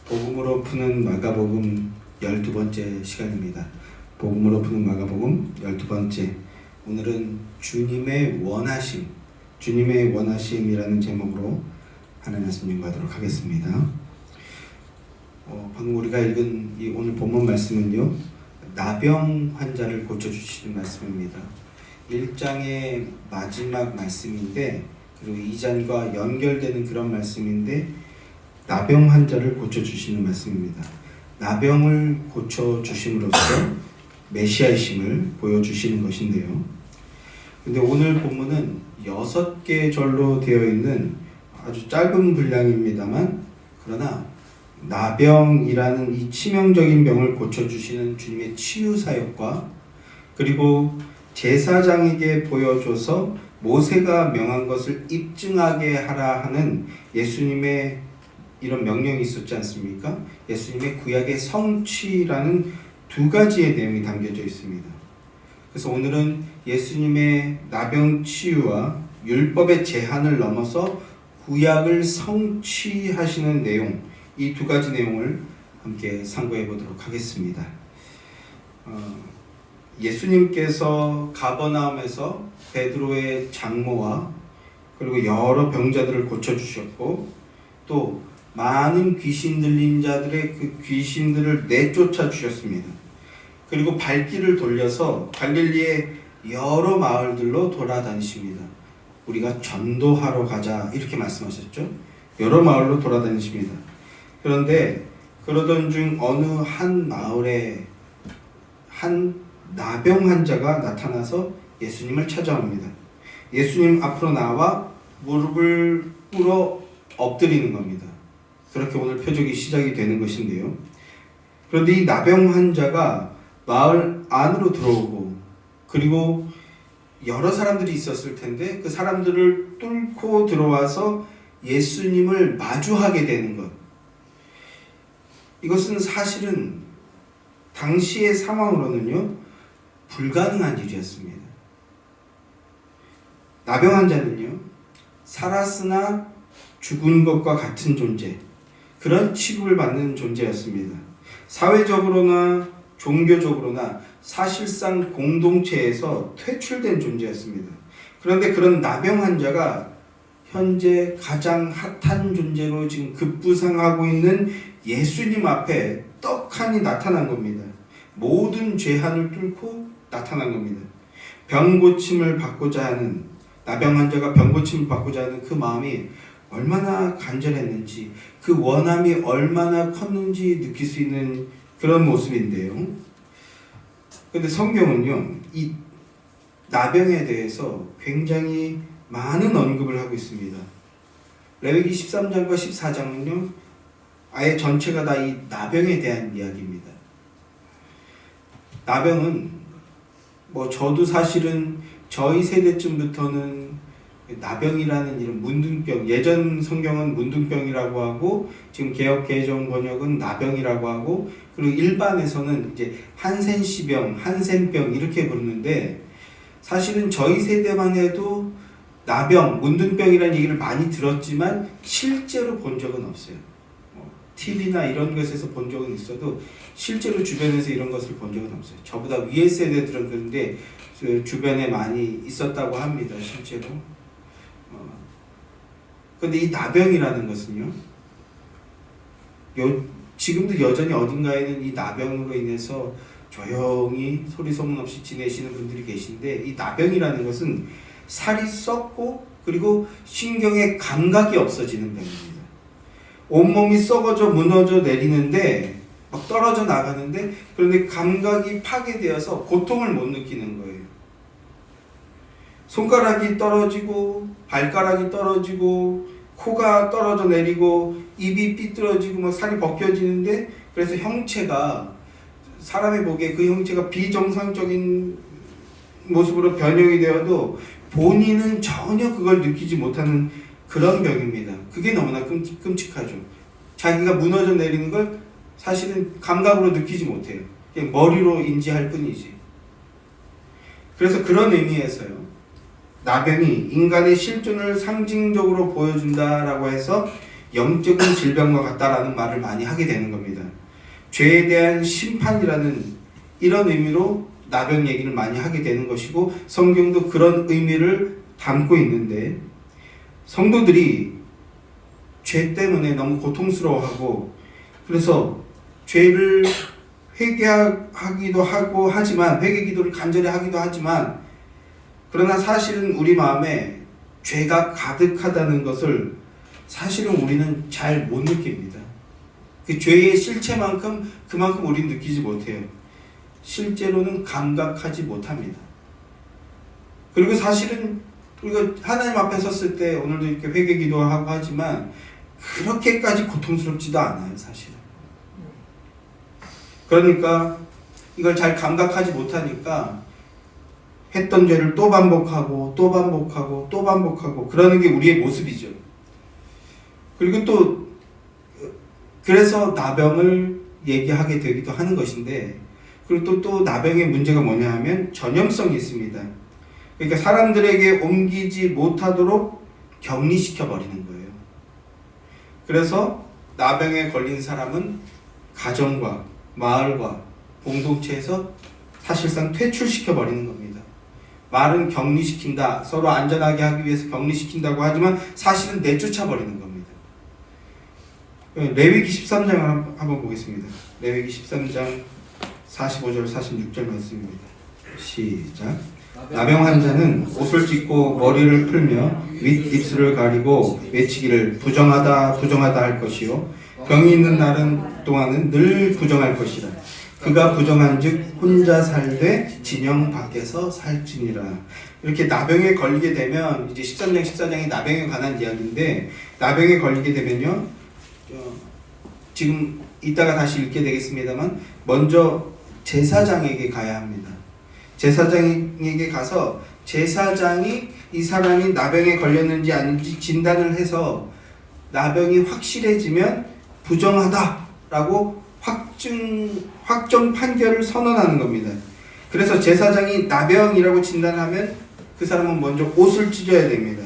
복음으로 푸는 마가복음 12번째 시간입니다. 복음으로 푸는 마가복음 12번째. 오늘은 주님의 원하심이라는 제목으로 하나님 말씀 연구하도록 하겠습니다. 방금 우리가 읽은 이 오늘 본문 말씀은요, 나병 환자를 고쳐주시는 말씀입니다. 1장의 마지막 말씀인데, 그리고 2장과 연결되는 그런 말씀인데, 나병 환자를 고쳐주시는 말씀입니다. 나병을 고쳐주심으로써 메시아이심을 보여주시는 것인데요. 근데 오늘 본문은 6개 절로 되어 있는 아주 짧은 분량입니다만, 그러나 나병이라는 이 치명적인 병을 고쳐주시는 주님의 치유 사역과, 그리고 제사장에게 보여줘서 모세가 명한 것을 입증하게 하라 하는 예수님의 이런 명령이 있었지 않습니까? 예수님의 구약의 성취라는 두 가지의 내용이 담겨져 있습니다. 그래서 오늘은 예수님의 나병 치유와 율법의 제한을 넘어서 구약을 성취하시는 내용, 이 두 가지 내용을 함께 상고해 보도록 하겠습니다. 예수님께서 가버나움에서 베드로의 장모와 그리고 여러 병자들을 고쳐주셨고, 또 많은 귀신 들린 자들의 그 귀신들을 내쫓아 주셨습니다. 그리고 발길을 돌려서 갈릴리의 여러 마을들로 돌아다니십니다. 우리가 전도하러 가자 이렇게 말씀하셨죠. 여러 마을로 돌아다니십니다. 그런데 그러던 중 어느 한 마을에 한 나병 환자가 나타나서 예수님을 찾아옵니다. 예수님 앞으로 나와 무릎을 꿇어 엎드리는 겁니다. 그렇게 오늘 표적이 시작이 되는 것인데요. 그런데 이 나병 환자가 마을 안으로 들어오고, 그리고 여러 사람들이 있었을 텐데 그 사람들을 뚫고 들어와서 예수님을 마주하게 되는 것, 이것은 사실은 당시의 상황으로는요 불가능한 일이었습니다. 나병 환자는요 살았으나 죽은 것과 같은 존재, 그런 취급을 받는 존재였습니다. 사회적으로나 종교적으로나 사실상 공동체에서 퇴출된 존재였습니다. 그런데 그런 나병 환자가 현재 가장 핫한 존재로 지금 급부상하고 있는 예수님 앞에 떡하니 나타난 겁니다. 모든 죄한을 뚫고 나타난 겁니다. 병 고침을 받고자 하는, 나병 환자가 병 고침을 받고자 하는 그 마음이 얼마나 간절했는지, 그 원함이 얼마나 컸는지 느낄 수 있는 그런 모습인데요. 그런데 성경은요, 이 나병에 대해서 굉장히 많은 언급을 하고 있습니다. 레위기 13장과 14장은요, 아예 전체가 다 이 나병에 대한 이야기입니다. 나병은 저도 사실은 저희 세대쯤부터는 나병이라는 이런 문둥병, 예전 성경은 문둥병이라고 하고 지금 개역 개정 번역은 나병이라고 하고, 그리고 일반에서는 이제 한센시병, 한센병 이렇게 부르는데, 사실은 저희 세대만 해도 나병, 문둥병이라는 얘기를 많이 들었지만 실제로 본 적은 없어요. TV나 이런 것에서 본 적은 있어도 실제로 주변에서 이런 것을 본 적은 없어요. 저보다 위에 세대들은 그런데 주변에 많이 있었다고 합니다. 실제로. 그런데 이 나병이라는 것은요, 지금도 여전히 어딘가에는 이 나병으로 인해서 조용히 소리 소문 없이 지내시는 분들이 계신데, 이 나병이라는 것은 살이 썩고 그리고 신경의 감각이 없어지는 병입니다. 온몸이 썩어져 무너져 내리는데, 막 떨어져 나가는데, 그런데 감각이 파괴되어서 고통을 못 느끼는 거예요. 손가락이 떨어지고 발가락이 떨어지고 코가 떨어져 내리고 입이 삐뚤어지고 막 살이 벗겨지는데, 그래서 형체가, 사람이 보기에 그 형체가 비정상적인 모습으로 변형이 되어도 본인은 전혀 그걸 느끼지 못하는 그런 병입니다. 그게 너무나 끔찍하죠. 자기가 무너져 내리는 걸 사실은 감각으로 느끼지 못해요. 그냥 머리로 인지할 뿐이지. 그래서 그런 의미에서요, 나병이 인간의 실존을 상징적으로 보여준다라고 해서 영적인 질병과 같다라는 말을 많이 하게 되는 겁니다. 죄에 대한 심판이라는 이런 의미로 나병 얘기를 많이 하게 되는 것이고, 성경도 그런 의미를 담고 있는데, 성도들이 죄 때문에 너무 고통스러워하고, 그래서 죄를 회개하기도 하고 하지만, 회개 기도를 간절히 하기도 하지만, 그러나 사실은 우리 마음에 죄가 가득하다는 것을 사실은 우리는 잘 못 느낍니다. 그 죄의 실체만큼 그만큼 우리는 느끼지 못해요. 실제로는 감각하지 못합니다. 그리고 사실은 우리가 하나님 앞에 섰을 때 오늘도 이렇게 회개 기도하고 하지만 그렇게까지 고통스럽지도 않아요, 사실은. 그러니까 이걸 잘 감각하지 못하니까 했던 죄를 또 반복하고 또 반복하고 또 반복하고 그러는 게 우리의 모습이죠. 그리고 또 그래서 나병을 얘기하게 되기도 하는 것인데, 그리고 또 나병의 문제가 뭐냐 하면 전염성이 있습니다. 그러니까 사람들에게 옮기지 못하도록 격리시켜 버리는 거예요. 그래서 나병에 걸린 사람은 가정과 마을과 공동체에서 사실상 퇴출시켜 버리는 겁니다. 말은 격리시킨다, 서로 안전하게 하기 위해서 격리시킨다고 하지만 사실은 내쫓아 버리는 겁니다. 레위기 13장을 한번 보겠습니다. 레위기 13장 45절 46절 말씀입니다. 시작. 나병 환자는 옷을 찢고 머리를 풀며 윗입술을 가리고 외치기를 부정하다 부정하다 할 것이요 병이 있는 날은 동안은 늘 부정할 것이라. 그가 부정한즉 혼자 살되 진영 밖에서 살지니라. 이렇게 나병에 걸리게 되면, 이제 13장 14장이 나병에 관한 이야기인데, 나병에 걸리게 되면요, 지금 이따가 다시 읽게 되겠습니다만 먼저 제사장에게 가야 합니다. 제사장에게 가서 제사장이 이 사람이 나병에 걸렸는지 아닌지 진단을 해서 나병이 확실해지면 부정하다라고 확정 판결을 선언하는 겁니다. 그래서 제사장이 나병이라고 진단하면 그 사람은 먼저 옷을 찢어야 됩니다.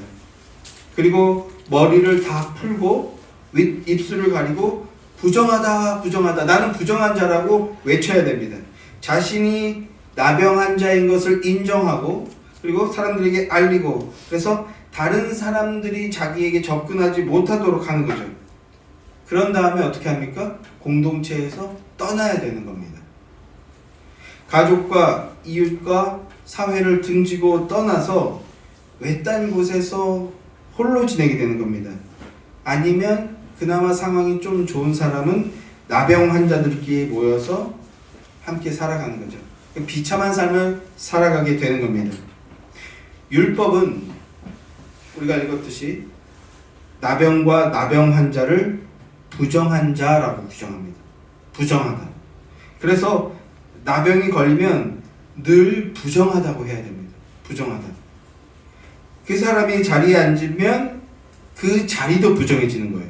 그리고 머리를 다 풀고 윗입술을 가리고 부정하다 부정하다, 나는 부정한 자라고 외쳐야 됩니다. 자신이 나병 환자인 것을 인정하고, 그리고 사람들에게 알리고, 그래서 다른 사람들이 자기에게 접근하지 못하도록 하는 거죠. 그런 다음에 어떻게 합니까? 공동체에서 떠나야 되는 겁니다. 가족과 이웃과 사회를 등지고 떠나서 외딴 곳에서 홀로 지내게 되는 겁니다. 아니면 그나마 상황이 좀 좋은 사람은 나병 환자들끼리 모여서 함께 살아가는 거죠. 비참한 삶을 살아가게 되는 겁니다. 율법은 우리가 읽었듯이 나병과 나병 환자를 부정한 자라고 규정합니다. 부정하다. 그래서 나병이 걸리면 늘 부정하다고 해야 됩니다. 부정하다. 그 사람이 자리에 앉으면 그 자리도 부정해지는 거예요.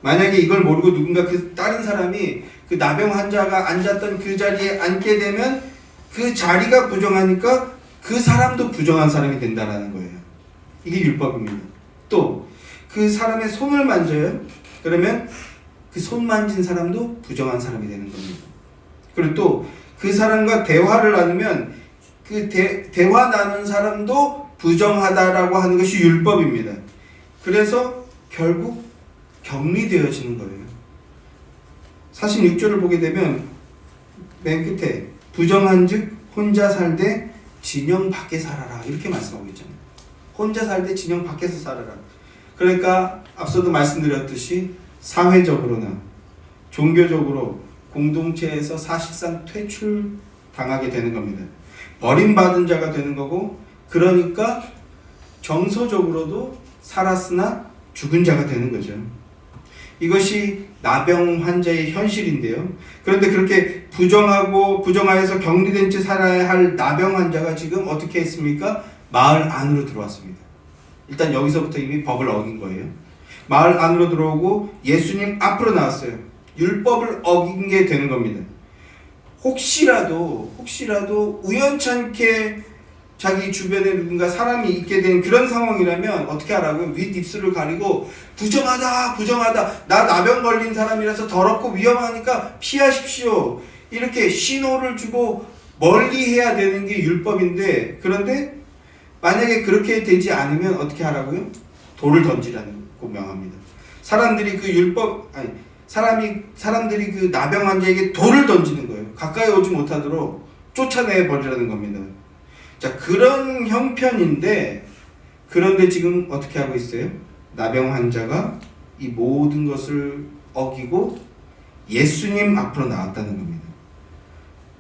만약에 이걸 모르고 누군가 그 다른 사람이 그 나병 환자가 앉았던 그 자리에 앉게 되면 그 자리가 부정하니까 그 사람도 부정한 사람이 된다라는 거예요. 이게 율법입니다. 또 그 사람의 손을 만져요. 그러면 그 손 만진 사람도 부정한 사람이 되는 겁니다. 그리고 또 그 사람과 대화를 나누면 그 대화 나눈 사람도 부정하다라고 하는 것이 율법입니다. 그래서 결국 격리되어지는 거예요. 46절을 보게 되면 맨 끝에 부정한즉 혼자 살되 진영 밖에 살아라 이렇게 말씀하고 있잖아요. 혼자 살되 진영 밖에서 살아라. 그러니까 앞서도 말씀드렸듯이 사회적으로나 종교적으로 공동체에서 사실상 퇴출당하게 되는 겁니다. 버림받은 자가 되는 거고, 그러니까 정서적으로도 살았으나 죽은 자가 되는 거죠. 이것이 나병 환자의 현실인데요. 그런데 그렇게 부정하여서 격리된 채 살아야 할 나병 환자가 지금 어떻게 했습니까? 마을 안으로 들어왔습니다. 일단 여기서부터 이미 법을 어긴 거예요. 마을 안으로 들어오고 예수님 앞으로 나왔어요. 율법을 어긴 게 되는 겁니다. 혹시라도 우연찮게 자기 주변에 누군가 사람이 있게 된 그런 상황이라면 어떻게 하라고요? 윗입술을 가리고 부정하다 부정하다, 나 나병 걸린 사람이라서 더럽고 위험하니까 피하십시오, 이렇게 신호를 주고 멀리 해야 되는 게 율법인데, 그런데 만약에 그렇게 되지 않으면 어떻게 하라고요? 돌을 던지라고 명합니다. 사람들이 그 사람들이 그 나병 환자에게 돌을 던지는 거예요. 가까이 오지 못하도록 쫓아내 버리라는 겁니다. 자, 그런 형편인데, 그런데 지금 어떻게 하고 있어요? 나병 환자가 이 모든 것을 어기고 예수님 앞으로 나왔다는 겁니다.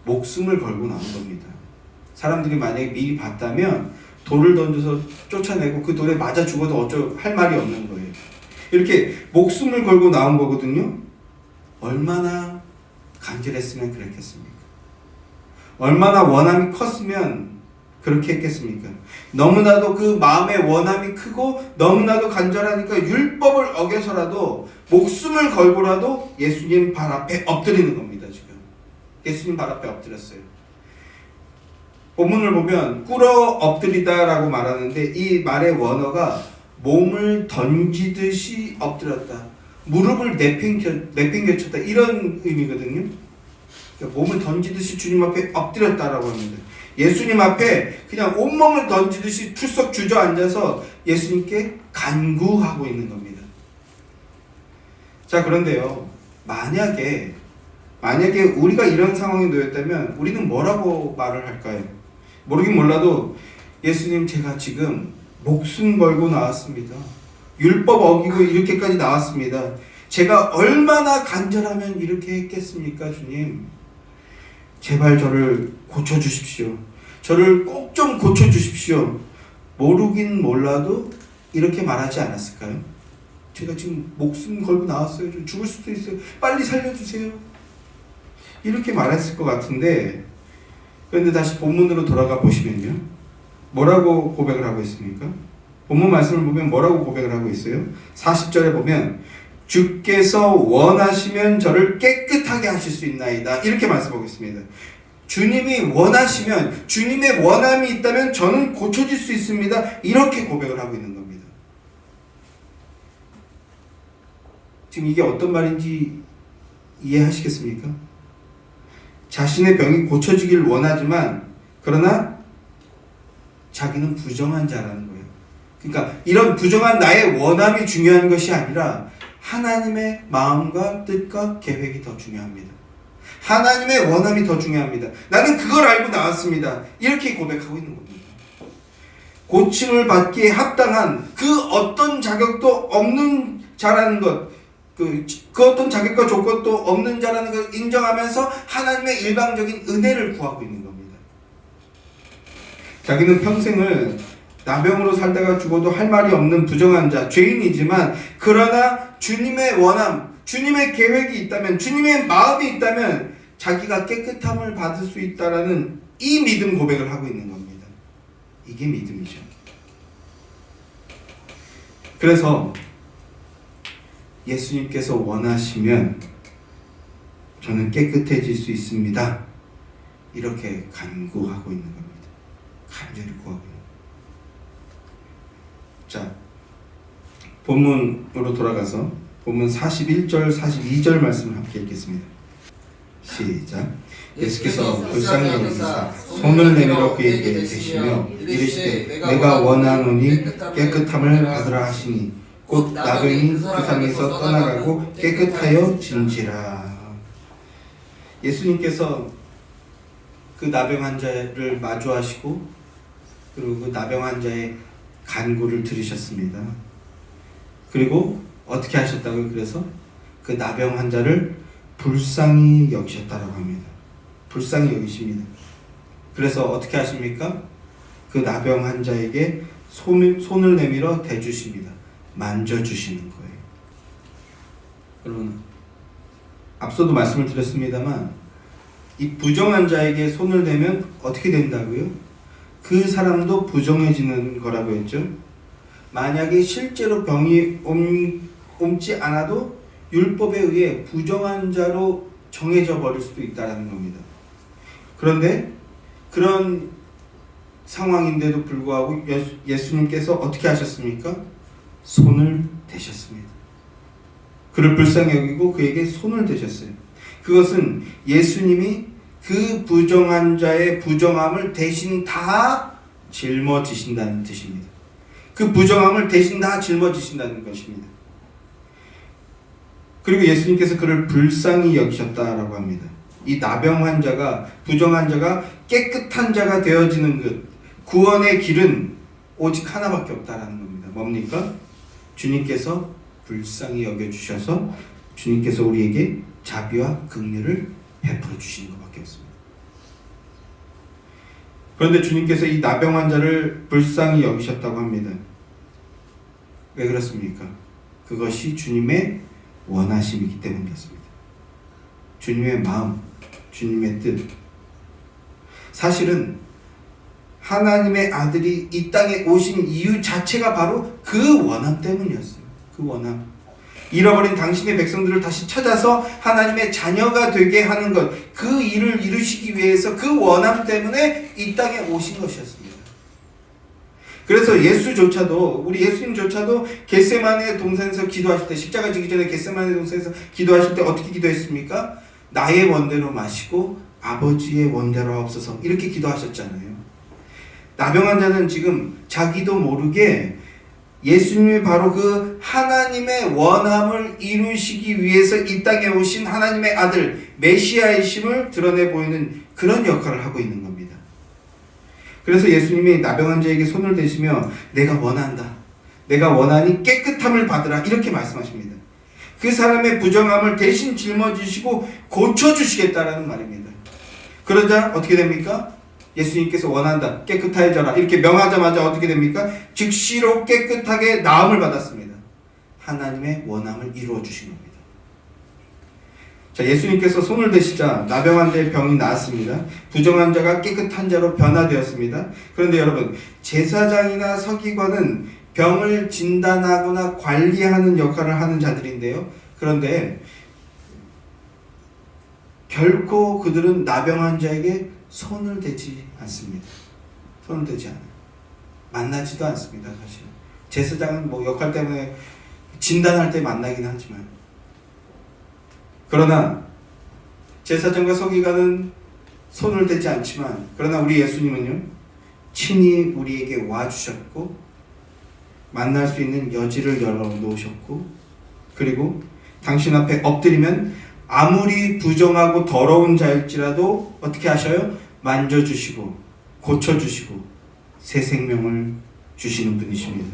목숨을 걸고 나온 겁니다. 사람들이 만약에 미리 봤다면 돌을 던져서 쫓아내고 그 돌에 맞아 죽어도 할 말이 없는 거예요. 이렇게 목숨을 걸고 나온 거거든요. 얼마나 간절했으면 그랬겠습니까? 얼마나 원함이 컸으면 그렇게 했겠습니까? 너무나도 그 마음의 원함이 크고 너무나도 간절하니까 율법을 어겨서라도 목숨을 걸고라도 예수님 발 앞에 엎드리는 겁니다. 지금 예수님 발 앞에 엎드렸어요. 본문을 보면 꿇어 엎드리다라고 말하는데, 이 말의 원어가 몸을 던지듯이 엎드렸다, 무릎을 내팽개쳤다, 이런 의미거든요. 그러니까 몸을 던지듯이 주님 앞에 엎드렸다라고 합니다. 예수님 앞에 그냥 온몸을 던지듯이 풀썩 주저앉아서 예수님께 간구하고 있는 겁니다. 자, 그런데요, 만약에 우리가 이런 상황에 놓였다면 우리는 뭐라고 말을 할까요? 모르긴 몰라도, 예수님, 제가 지금 목숨 걸고 나왔습니다. 율법 어기고 이렇게까지 나왔습니다. 제가 얼마나 간절하면 이렇게 했겠습니까, 주님? 제발 저를 고쳐주십시오. 저를 꼭 좀 고쳐주십시오. 모르긴 몰라도 이렇게 말하지 않았을까요? 제가 지금 목숨 걸고 나왔어요. 좀 죽을 수도 있어요. 빨리 살려주세요. 이렇게 말했을 것 같은데, 그런데 다시 본문으로 돌아가 보시면요, 뭐라고 고백을 하고 있습니까? 본문 말씀을 보면 뭐라고 고백을 하고 있어요? 40절에 보면 주께서 원하시면 저를 깨끗하게 하실 수 있나이다, 이렇게 말씀하고 있습니다. 주님이 원하시면, 주님의 원함이 있다면 저는 고쳐질 수 있습니다, 이렇게 고백을 하고 있는 겁니다. 지금 이게 어떤 말인지 이해하시겠습니까? 자신의 병이 고쳐지길 원하지만, 그러나 자기는 부정한 자라는 거예요. 그러니까 이런 부정한 나의 원함이 중요한 것이 아니라 하나님의 마음과 뜻과 계획이 더 중요합니다. 하나님의 원함이 더 중요합니다. 나는 그걸 알고 나왔습니다, 이렇게 고백하고 있는 겁니다. 고침을 받기에 합당한 그 어떤 자격도 없는 자라는 것, 그 어떤 자격과 조건도 없는 자라는 걸 인정하면서 하나님의 일방적인 은혜를 구하고 있는 겁니다. 자기는 평생을 나병으로 살다가 죽어도 할 말이 없는 부정한 자, 죄인이지만, 그러나 주님의 원함, 주님의 계획이 있다면, 주님의 마음이 있다면 자기가 깨끗함을 받을 수 있다라는 이 믿음 고백을 하고 있는 겁니다. 이게 믿음이죠. 그래서 예수님께서 원하시면 저는 깨끗해질 수 있습니다, 이렇게 간구하고 있는 겁니다. 간절히 구하고 있는 겁니다. 자, 본문으로 돌아가서 본문 41절 42절 말씀을 함께 읽겠습니다. 시작. 예수께서 불쌍히 여기사 손을 내밀어 그에게 대시며 이르시되 내가 원하노니 깨끗함을 받으라 하시니 곧 나병이 그 상에서 떠나가고 깨끗하여 진지라. 예수님께서 그 나병 환자를 마주하시고, 그리고 그 나병 환자의 간구를 들으셨습니다. 그리고 어떻게 하셨다고요? 그래서 그 나병 환자를 불쌍히 여기셨다라고 합니다. 불쌍히 여기십니다. 그래서 어떻게 하십니까? 그 나병 환자에게 손을 내밀어 대주십니다. 만져주시는 거예요. 여러분, 앞서도 말씀을 드렸습니다만, 이 부정한 자에게 손을 대면 어떻게 된다고요? 그 사람도 부정해지는 거라고 했죠. 만약에 실제로 병이 옮지 않아도 율법에 의해 부정한 자로 정해져 버릴 수도 있다는 겁니다. 그런데 그런 상황인데도 불구하고 예수님께서 어떻게 하셨습니까? 손을 대셨습니다. 그를 불쌍히 여기고 그에게 손을 대셨어요. 그것은 예수님이 그 부정한 자의 부정함을 대신 다 짊어지신다는 뜻입니다. 그 부정함을 대신 다 짊어지신다는 것입니다. 그리고 예수님께서 그를 불쌍히 여기셨다라고 합니다. 이 나병 환자가, 부정한 자가 깨끗한 자가 되어지는 것, 구원의 길은 오직 하나밖에 없다라는 겁니다. 뭡니까? 주님께서 불쌍히 여겨주셔서 주님께서 우리에게 자비와 긍휼을 베풀어 주시는 것밖에 없습니다. 그런데 주님께서 이 나병 환자를 불쌍히 여기셨다고 합니다. 왜 그렇습니까? 그것이 주님의 원하심이기 때문이었습니다. 주님의 마음, 주님의 뜻. 사실은 하나님의 아들이 이 땅에 오신 이유 자체가 바로 그 원함 때문이었어요. 그 원함. 잃어버린 당신의 백성들을 다시 찾아서 하나님의 자녀가 되게 하는 것, 그 일을 이루시기 위해서 그 원함 때문에 이 땅에 오신 것이었습니다. 그래서 예수조차도, 우리 예수님조차도 겟세마네 동산에서 기도하실 때, 십자가 지기 전에 겟세마네 동산에서 기도하실 때 어떻게 기도했습니까? 나의 원대로 마시고 아버지의 원대로 하옵소서, 이렇게 기도하셨잖아요. 나병 환자는 지금 자기도 모르게 예수님이 바로 그 하나님의 원함을 이루시기 위해서 이 땅에 오신 하나님의 아들 메시아이심을 드러내 보이는 그런 역할을 하고 있는 겁니다. 그래서 예수님이 나병 환자에게 손을 대시며 내가 원한다, 내가 원하니 깨끗함을 받으라, 이렇게 말씀하십니다. 그 사람의 부정함을 대신 짊어지시고 고쳐주시겠다라는 말입니다. 그러자 어떻게 됩니까? 예수님께서 원한다, 깨끗해져라, 이렇게 명하자마자 어떻게 됩니까? 즉시로 깨끗하게 나음을 받았습니다. 하나님의 원함을 이루어 주신 겁니다. 자, 예수님께서 손을 대시자 나병 환자의 병이 나았습니다. 부정한 자가 깨끗한 자로 변화되었습니다. 그런데 여러분, 제사장이나 서기관은 병을 진단하거나 관리하는 역할을 하는 자들인데요. 그런데 결코 그들은 나병 환자에게 손을 대지 않습니다. 손을 대지 않아요. 만나지도 않습니다. 사실 제사장은 뭐 역할 때문에 진단할 때 만나긴 하지만, 그러나 제사장과 서기관은 손을 대지 않지만, 그러나 우리 예수님은요, 친히 우리에게 와주셨고 만날 수 있는 여지를 열어놓으셨고, 그리고 당신 앞에 엎드리면 아무리 부정하고 더러운 자일지라도 어떻게 하셔요? 만져주시고 고쳐주시고 새 생명을 주시는 분이십니다.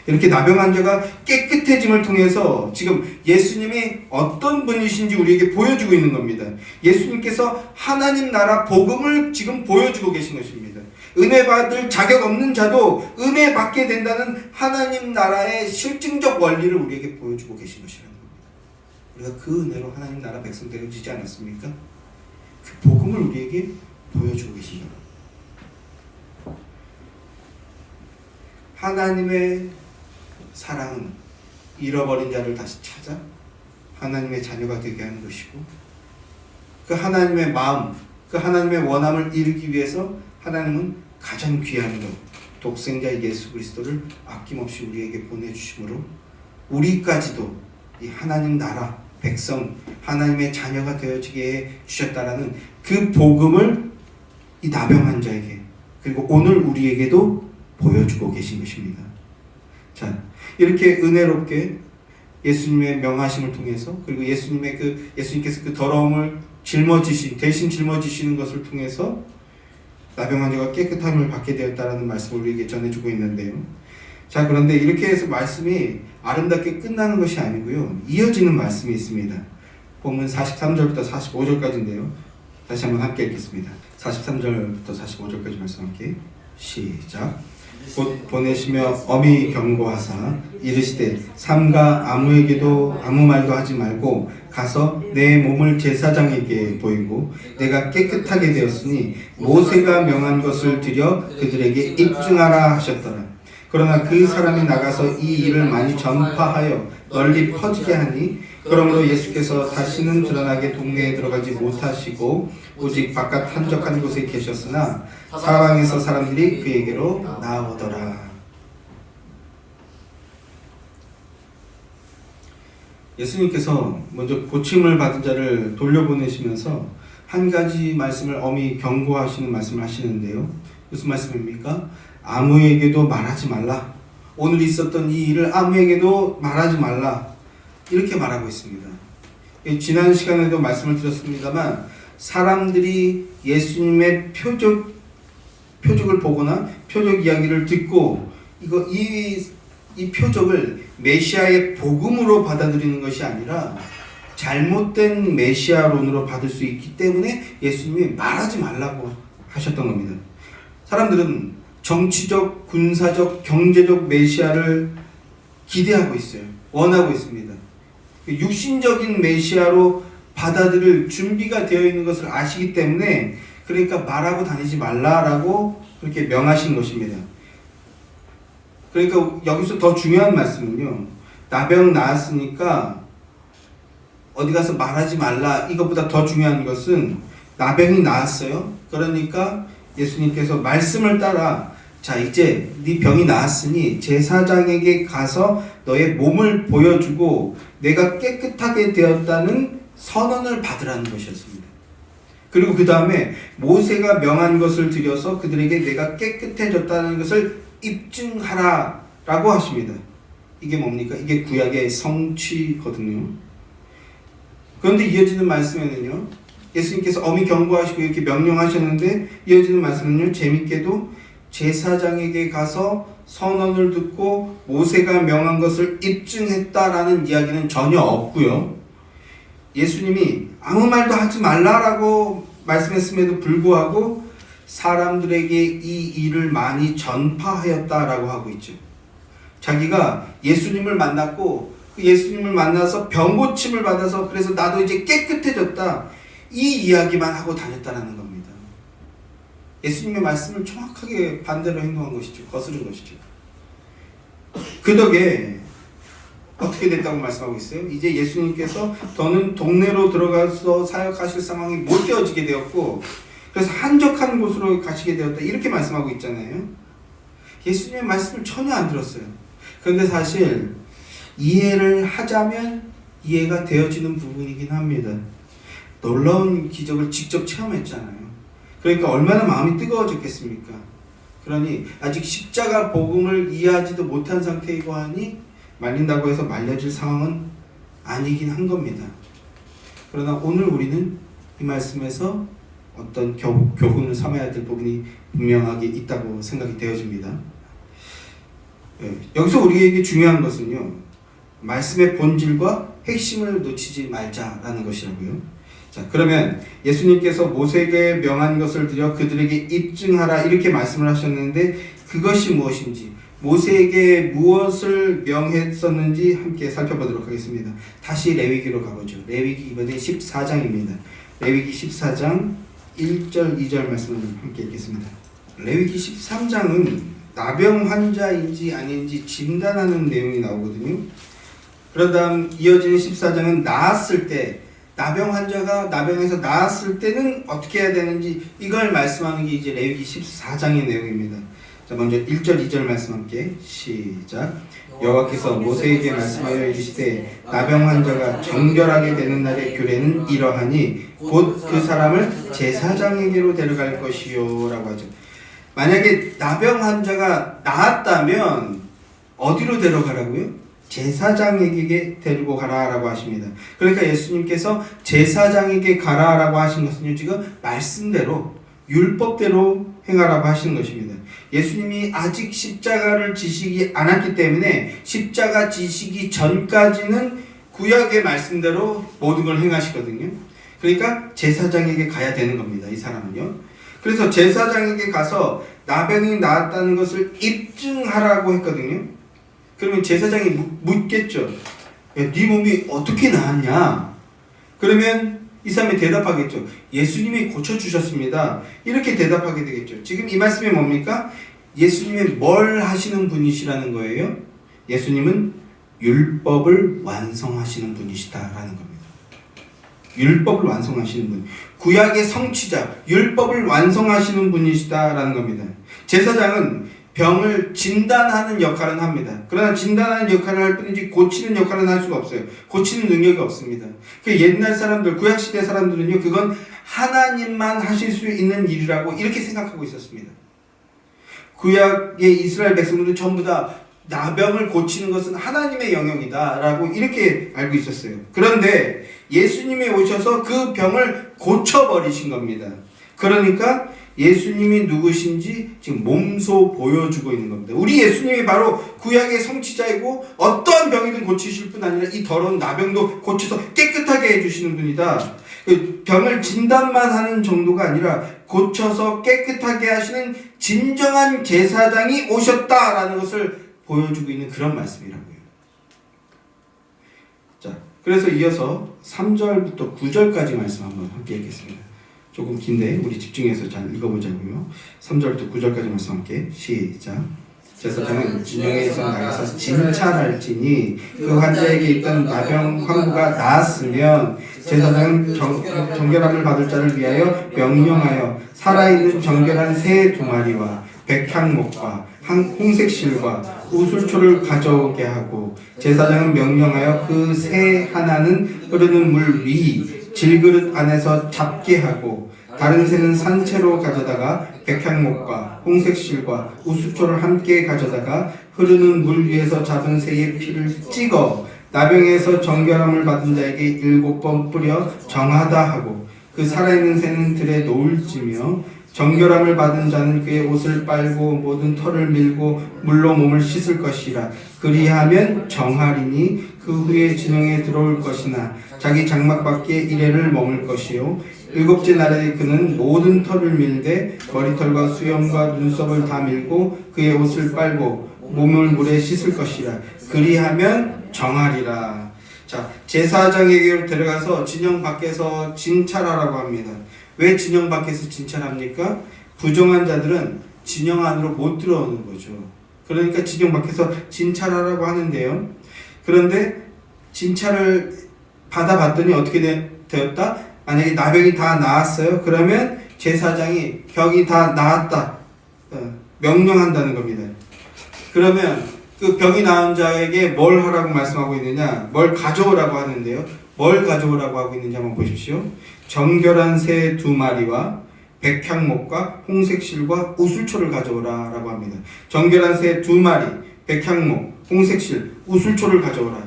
이렇게 나병 환자가 깨끗해짐을 통해서 지금 예수님이 어떤 분이신지 우리에게 보여주고 있는 겁니다. 예수님께서 하나님 나라 복음을 지금 보여주고 계신 것입니다. 은혜 받을 자격 없는 자도 은혜 받게 된다는 하나님 나라의 실증적 원리를 우리에게 보여주고 계신 것이라는 겁니다. 우리가 그 은혜로 하나님 나라 백성 되어지지 않았습니까? 그 복음을 우리에게 보여주고 계신 겁니다. 하나님의 사랑은 잃어버린 자를 다시 찾아 하나님의 자녀가 되게 하는 것이고, 그 하나님의 마음, 그 하나님의 원함을 이루기 위해서 하나님은 가장 귀한 것, 독생자 예수 그리스도를 아낌없이 우리에게 보내주심으로 우리까지도 이 하나님 나라 백성, 하나님의 자녀가 되어지게 해 주셨다라는 그 복음을 이 나병 환자에게, 그리고 오늘 우리에게도 보여주고 계신 것입니다. 자, 이렇게 은혜롭게 예수님의 명하심을 통해서, 그리고 예수님께서 그 더러움을 대신 짊어지시는 것을 통해서 나병 환자가 깨끗함을 받게 되었다라는 말씀을 우리에게 전해주고 있는데요. 자, 그런데 이렇게 해서 말씀이 아름답게 끝나는 것이 아니고요, 이어지는 말씀이 있습니다. 본문 43절부터 45절까지인데요. 다시 한번 함께 읽겠습니다. 43절부터 45절까지 말씀 함께 시작. 곧 보내시며 엄히 경고하사 이르시되 삼가 아무에게도 아무 말도 하지 말고 가서 내 몸을 제사장에게 보이고 내가 깨끗하게 되었으니 모세가 명한 것을 드려 그들에게 입증하라 하셨더라. 그러나 그 사람이 나가서 이 일을 많이 전파하여 널리 퍼지게 하니 그러므로 예수께서 다시는 드러나게 동네에 들어가지 못하시고 오직 바깥 한적한 곳에 계셨으나 사방에서 사람들이 그에게로 나오더라. 예수님께서 먼저 고침을 받은 자를 돌려보내시면서 한 가지 말씀을 엄히 경고하시는 말씀을 하시는데요. 무슨 말씀입니까? 아무에게도 말하지 말라. 오늘 있었던 이 일을 아무에게도 말하지 말라. 이렇게 말하고 있습니다. 지난 시간에도 말씀을 드렸습니다만 사람들이 예수님의 표적을 보거나 표적 이야기를 듣고 이 표적을 메시아의 복음으로 받아들이는 것이 아니라 잘못된 메시아론으로 받을 수 있기 때문에 예수님이 말하지 말라고 하셨던 겁니다. 사람들은 정치적, 군사적, 경제적 메시아를 기대하고 있어요. 원하고 있습니다. 육신적인 메시아로 받아들일 준비가 되어 있는 것을 아시기 때문에 그러니까 말하고 다니지 말라라고 그렇게 명하신 것입니다. 그러니까 여기서 더 중요한 말씀은요. 나병 나았으니까 어디 가서 말하지 말라. 이것보다 더 중요한 것은 나병이 나았어요. 그러니까 예수님께서 말씀을 따라 자 이제 네 병이 나았으니 제사장에게 가서 너의 몸을 보여주고 내가 깨끗하게 되었다는 선언을 받으라는 것이었습니다. 그리고 그 다음에 모세가 명한 것을 드려서 그들에게 내가 깨끗해졌다는 것을 입증하라 라고 하십니다. 이게 뭡니까? 이게 구약의 성취거든요. 그런데 이어지는 말씀에는요, 예수님께서 엄히 경고하시고 이렇게 명령하셨는데 이어지는 말씀은요, 재밌게도 제사장에게 가서 선언을 듣고 모세가 명한 것을 입증했다라는 이야기는 전혀 없고요. 예수님이 아무 말도 하지 말라라고 말씀했음에도 불구하고 사람들에게 이 일을 많이 전파하였다라고 하고 있죠. 자기가 예수님을 만났고 그 예수님을 만나서 병고침을 받아서 그래서 나도 이제 깨끗해졌다. 이 이야기만 하고 다녔다라는 겁니다. 예수님의 말씀을 정확하게 반대로 행동한 것이죠. 거스른 것이죠. 그 덕에 어떻게 됐다고 말씀하고 있어요? 이제 예수님께서 더는 동네로 들어가서 사역하실 상황이 못 되어지게 되었고 그래서 한적한 곳으로 가시게 되었다. 이렇게 말씀하고 있잖아요. 예수님의 말씀을 전혀 안 들었어요. 그런데 사실 이해를 하자면 이해가 되어지는 부분이긴 합니다. 놀라운 기적을 직접 체험했잖아요. 그러니까 얼마나 마음이 뜨거워졌겠습니까? 그러니 아직 십자가 복음을 이해하지도 못한 상태이고 하니 말린다고 해서 말려질 상황은 아니긴 한 겁니다. 그러나 오늘 우리는 이 말씀에서 어떤 교훈을 삼아야 될 부분이 분명하게 있다고 생각이 되어집니다. 여기서 우리에게 중요한 것은요, 말씀의 본질과 핵심을 놓치지 말자라는 것이라고요. 자, 그러면 예수님께서 모세에게 명한 것을 드려 그들에게 입증하라 이렇게 말씀을 하셨는데 그것이 무엇인지, 모세에게 무엇을 명했었는지 함께 살펴보도록 하겠습니다. 다시 레위기로 가보죠. 레위기 이번에 14장입니다. 레위기 14장 1절 2절 말씀을 함께 읽겠습니다. 레위기 13장은 나병 환자인지 아닌지 진단하는 내용이 나오거든요. 그런 다음 이어지는 14장은 나았을 때, 나병 환자가 나병에서 나았을 때는 어떻게 해야 되는지 이걸 말씀하는 게 이제 레위기 14장의 내용입니다. 자, 먼저 1절 2절 말씀 함께 시작. 여호와께서 모세에게 말씀하여 이르시되 나병 환자가 정결하게 되는 날의 규례는 이러하니 곧 그 사람을 제사장에게로 데려갈 것이요 라고 하죠. 만약에 나병 환자가 나았다면 어디로 데려가라고요? 제사장에게 데리고 가라라고 하십니다. 그러니까 예수님께서 제사장에게 가라라고 하신 것은요, 지금 말씀대로 율법대로 행하라고 하시는 것입니다. 예수님이 아직 십자가를 지시지 않았기 때문에 십자가 지시기 전까지는 구약의 말씀대로 모든 걸 행하시거든요. 그러니까 제사장에게 가야 되는 겁니다. 이 사람은요. 그래서 제사장에게 가서 나병이 나았다는 것을 입증하라고 했거든요. 그러면 제사장이 묻겠죠. 야, 네 몸이 어떻게 나았냐? 그러면 이 사람이 대답하겠죠. 예수님이 고쳐주셨습니다. 이렇게 대답하게 되겠죠. 지금 이 말씀이 뭡니까? 예수님이 뭘 하시는 분이시라는 거예요? 예수님은 율법을 완성하시는 분이시다라는 겁니다. 율법을 완성하시는 분, 구약의 성취자, 율법을 완성하시는 분이시다라는 겁니다. 제사장은 병을 진단하는 역할은 합니다. 그러나 진단하는 역할을 할 뿐이지 고치는 역할은 할 수가 없어요. 고치는 능력이 없습니다. 그 옛날 사람들, 구약시대 사람들은요, 그건 하나님만 하실 수 있는 일이라고 이렇게 생각하고 있었습니다. 구약의 이스라엘 백성들은 전부 다 나병을 고치는 것은 하나님의 영역이다 라고 이렇게 알고 있었어요. 그런데 예수님이 오셔서 그 병을 고쳐버리신 겁니다. 그러니까 예수님이 누구신지 지금 몸소 보여주고 있는 겁니다. 우리 예수님이 바로 구약의 성취자이고 어떠한 병이든 고치실 뿐 아니라 이 더러운 나병도 고쳐서 깨끗하게 해주시는 분이다. 병을 진단만 하는 정도가 아니라 고쳐서 깨끗하게 하시는 진정한 제사장이 오셨다라는 것을 보여주고 있는 그런 말씀이라고요. 자, 그래서 이어서 3절부터 9절까지 말씀 한번 함께 읽겠습니다. 조금 긴데 우리 집중해서 잘 읽어보자고요. 3절부터 9절까지 말씀 함께 시작. 제사장은 진영에서 나가서 진찰할지니 그 환자에게 있던 나병 환부가 나았으면 제사장은 정결함을 받을 자를 위하여 명령하여 살아있는 정결한 새 2마리와 백향목과 홍색실과 우술초를 가져오게 하고 제사장은 명령하여 그 새 하나는 흐르는 물 위 질그릇 안에서 잡게 하고 다른 새는 산채로 가져다가 백향목과 홍색실과 우수초를 함께 가져다가 흐르는 물 위에서 잡은 새의 피를 찍어 나병에서 정결함을 받은 자에게 7번 뿌려 정하다 하고 그 살아있는 새는 들에 놓을지며 정결함을 받은 자는 그의 옷을 빨고 모든 털을 밀고 물로 몸을 씻을 것이라. 그리하면 정하리니 그 후에 진영에 들어올 것이나 자기 장막 밖에 이래를 머물 것이요 7째 날에 그는 모든 털을 밀되 머리털과 수염과 눈썹을 다 밀고 그의 옷을 빨고 몸을 물에 씻을 것이라. 그리하면 정하리라. 자, 제사장에게로 데려가서 진영 밖에서 진찰하라고 합니다. 왜 진영 밖에서 진찰합니까? 부정한 자들은 진영 안으로 못 들어오는 거죠. 그러니까 진영 밖에서 진찰하라고 하는데요. 그런데 진찰을 받아봤더니 어떻게 되었다? 만약에 나병이 다 나았어요. 그러면 제사장이 병이 다 나았다 명령한다는 겁니다. 그러면 그 병이 나은 자에게 뭘 하라고 말씀하고 있느냐? 뭘 가져오라고 하는데요. 뭘 가져오라고 하고 있는지 한번 보십시오. 정결한 새 2마리와 백향목과 홍색실과 우술초를 가져오라 라고 합니다. 정결한 새 2마리, 백향목, 홍색실, 우술초를 가져오라.